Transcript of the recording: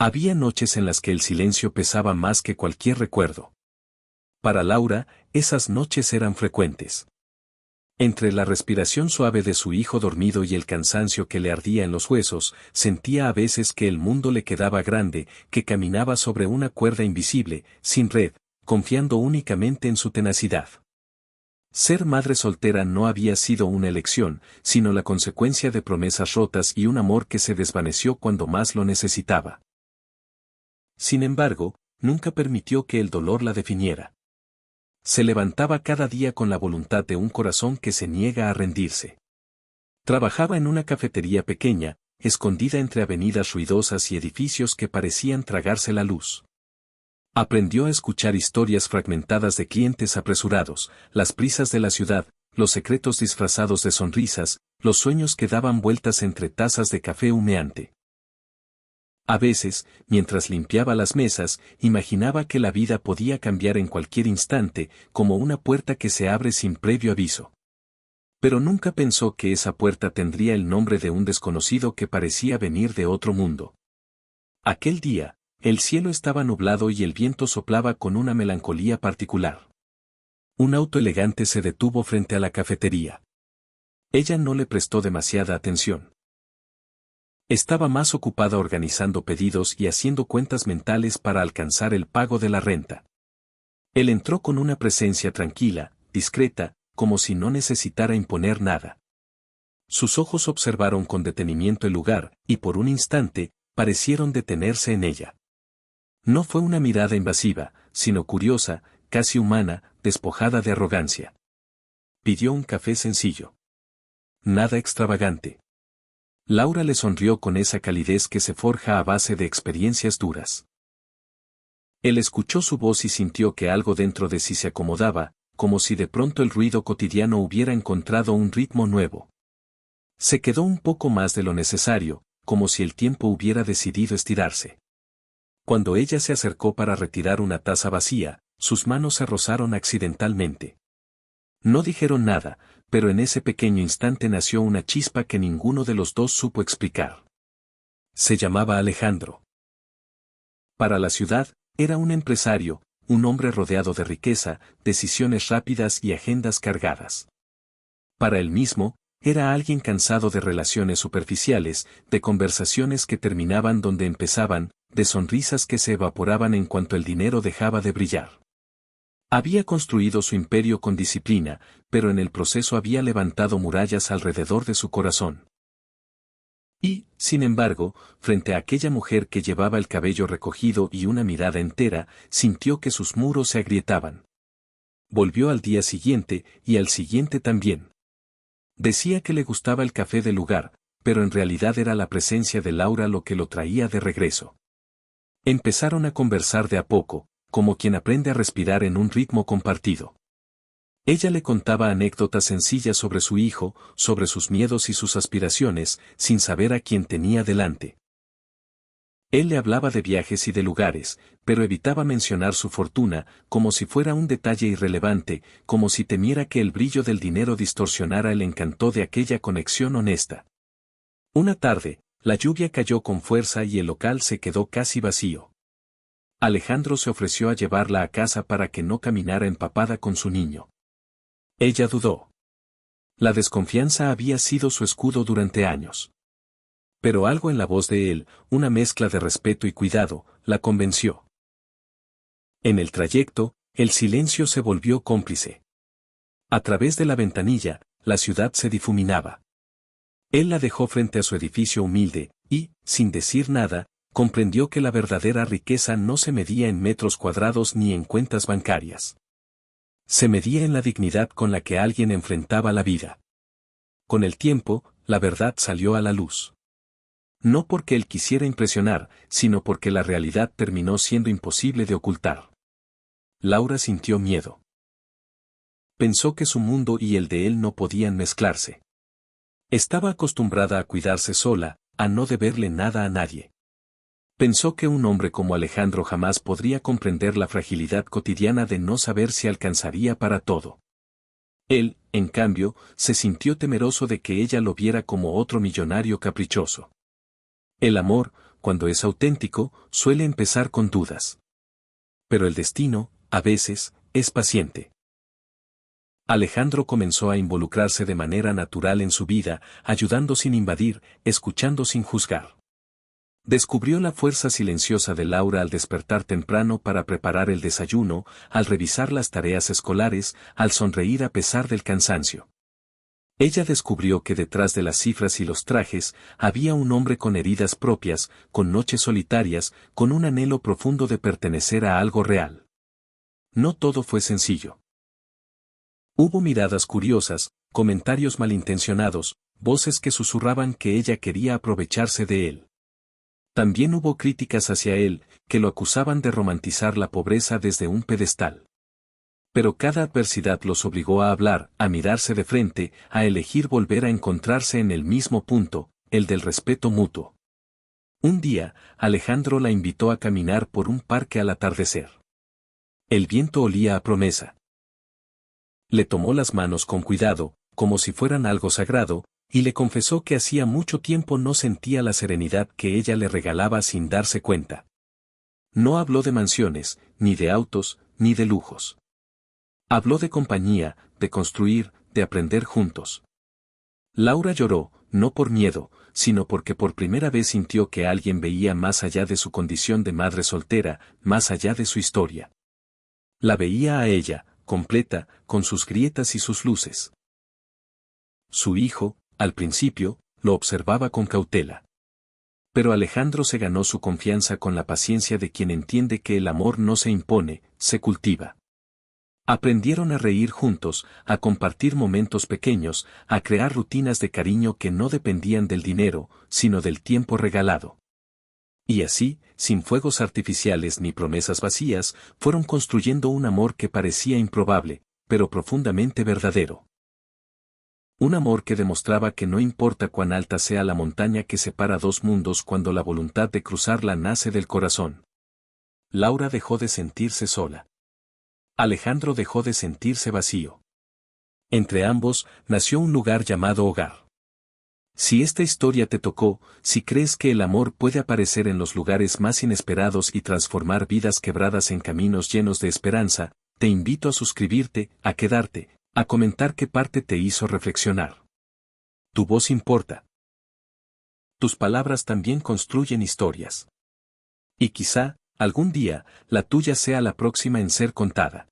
Había noches en las que el silencio pesaba más que cualquier recuerdo. Para Laura, esas noches eran frecuentes. Entre la respiración suave de su hijo dormido y el cansancio que le ardía en los huesos, sentía a veces que el mundo le quedaba grande, que caminaba sobre una cuerda invisible, sin red, confiando únicamente en su tenacidad. Ser madre soltera no había sido una elección, sino la consecuencia de promesas rotas y un amor que se desvaneció cuando más lo necesitaba. Sin embargo, nunca permitió que el dolor la definiera. Se levantaba cada día con la voluntad de un corazón que se niega a rendirse. Trabajaba en una cafetería pequeña, escondida entre avenidas ruidosas y edificios que parecían tragarse la luz. Aprendió a escuchar historias fragmentadas de clientes apresurados, las prisas de la ciudad, los secretos disfrazados de sonrisas, los sueños que daban vueltas entre tazas de café humeante. A veces, mientras limpiaba las mesas, imaginaba que la vida podía cambiar en cualquier instante, como una puerta que se abre sin previo aviso. Pero nunca pensó que esa puerta tendría el nombre de un desconocido que parecía venir de otro mundo. Aquel día, el cielo estaba nublado y el viento soplaba con una melancolía particular. Un auto elegante se detuvo frente a la cafetería. Ella no le prestó demasiada atención. Estaba más ocupada organizando pedidos y haciendo cuentas mentales para alcanzar el pago de la renta. Él entró con una presencia tranquila, discreta, como si no necesitara imponer nada. Sus ojos observaron con detenimiento el lugar, y por un instante, parecieron detenerse en ella. No fue una mirada invasiva, sino curiosa, casi humana, despojada de arrogancia. Pidió un café sencillo. Nada extravagante. Laura le sonrió con esa calidez que se forja a base de experiencias duras. Él escuchó su voz y sintió que algo dentro de sí se acomodaba, como si de pronto el ruido cotidiano hubiera encontrado un ritmo nuevo. Se quedó un poco más de lo necesario, como si el tiempo hubiera decidido estirarse. Cuando ella se acercó para retirar una taza vacía, sus manos se rozaron accidentalmente. No dijeron nada, pero en ese pequeño instante nació una chispa que ninguno de los dos supo explicar. Se llamaba Alejandro. Para la ciudad, era un empresario, un hombre rodeado de riqueza, decisiones rápidas y agendas cargadas. Para él mismo, era alguien cansado de relaciones superficiales, de conversaciones que terminaban donde empezaban, de sonrisas que se evaporaban en cuanto el dinero dejaba de brillar. Había construido su imperio con disciplina, pero en el proceso había levantado murallas alrededor de su corazón. Y, sin embargo, frente a aquella mujer que llevaba el cabello recogido y una mirada entera, sintió que sus muros se agrietaban. Volvió al día siguiente, y al siguiente también. Decía que le gustaba el café del lugar, pero en realidad era la presencia de Laura lo que lo traía de regreso. Empezaron a conversar de a poco, como quien aprende a respirar en un ritmo compartido. Ella le contaba anécdotas sencillas sobre su hijo, sobre sus miedos y sus aspiraciones, sin saber a quién tenía delante. Él le hablaba de viajes y de lugares, pero evitaba mencionar su fortuna, como si fuera un detalle irrelevante, como si temiera que el brillo del dinero distorsionara el encanto de aquella conexión honesta. Una tarde, la lluvia cayó con fuerza y el local se quedó casi vacío. Alejandro se ofreció a llevarla a casa para que no caminara empapada con su niño. Ella dudó. La desconfianza había sido su escudo durante años. Pero algo en la voz de él, una mezcla de respeto y cuidado, la convenció. En el trayecto, el silencio se volvió cómplice. A través de la ventanilla, la ciudad se difuminaba. Él la dejó frente a su edificio humilde, y, sin decir nada, comprendió que la verdadera riqueza no se medía en metros cuadrados ni en cuentas bancarias. Se medía en la dignidad con la que alguien enfrentaba la vida. Con el tiempo, la verdad salió a la luz. No porque él quisiera impresionar, sino porque la realidad terminó siendo imposible de ocultar. Laura sintió miedo. Pensó que su mundo y el de él no podían mezclarse. Estaba acostumbrada a cuidarse sola, a no deberle nada a nadie. Pensó que un hombre como Alejandro jamás podría comprender la fragilidad cotidiana de no saber si alcanzaría para todo. Él, en cambio, se sintió temeroso de que ella lo viera como otro millonario caprichoso. El amor, cuando es auténtico, suele empezar con dudas. Pero el destino, a veces, es paciente. Alejandro comenzó a involucrarse de manera natural en su vida, ayudando sin invadir, escuchando sin juzgar. Descubrió la fuerza silenciosa de Laura al despertar temprano para preparar el desayuno, al revisar las tareas escolares, al sonreír a pesar del cansancio. Ella descubrió que detrás de las cifras y los trajes, había un hombre con heridas propias, con noches solitarias, con un anhelo profundo de pertenecer a algo real. No todo fue sencillo. Hubo miradas curiosas, comentarios malintencionados, voces que susurraban que ella quería aprovecharse de él. También hubo críticas hacia él, que lo acusaban de romantizar la pobreza desde un pedestal. Pero cada adversidad los obligó a hablar, a mirarse de frente, a elegir volver a encontrarse en el mismo punto, el del respeto mutuo. Un día, Alejandro la invitó a caminar por un parque al atardecer. El viento olía a promesa. Le tomó las manos con cuidado, como si fueran algo sagrado, y le confesó que hacía mucho tiempo no sentía la serenidad que ella le regalaba sin darse cuenta. No habló de mansiones, ni de autos, ni de lujos. Habló de compañía, de construir, de aprender juntos. Laura lloró, no por miedo, sino porque por primera vez sintió que alguien veía más allá de su condición de madre soltera, más allá de su historia. La veía a ella, completa, con sus grietas y sus luces. Su hijo, al principio, lo observaba con cautela. Pero Alejandro se ganó su confianza con la paciencia de quien entiende que el amor no se impone, se cultiva. Aprendieron a reír juntos, a compartir momentos pequeños, a crear rutinas de cariño que no dependían del dinero, sino del tiempo regalado. Y así, sin fuegos artificiales ni promesas vacías, fueron construyendo un amor que parecía improbable, pero profundamente verdadero. Un amor que demostraba que no importa cuán alta sea la montaña que separa dos mundos cuando la voluntad de cruzarla nace del corazón. Laura dejó de sentirse sola. Alejandro dejó de sentirse vacío. Entre ambos, nació un lugar llamado hogar. Si esta historia te tocó, si crees que el amor puede aparecer en los lugares más inesperados y transformar vidas quebradas en caminos llenos de esperanza, te invito a suscribirte, a quedarte, a comentar qué parte te hizo reflexionar. Tu voz importa. Tus palabras también construyen historias. Y quizá, algún día, la tuya sea la próxima en ser contada.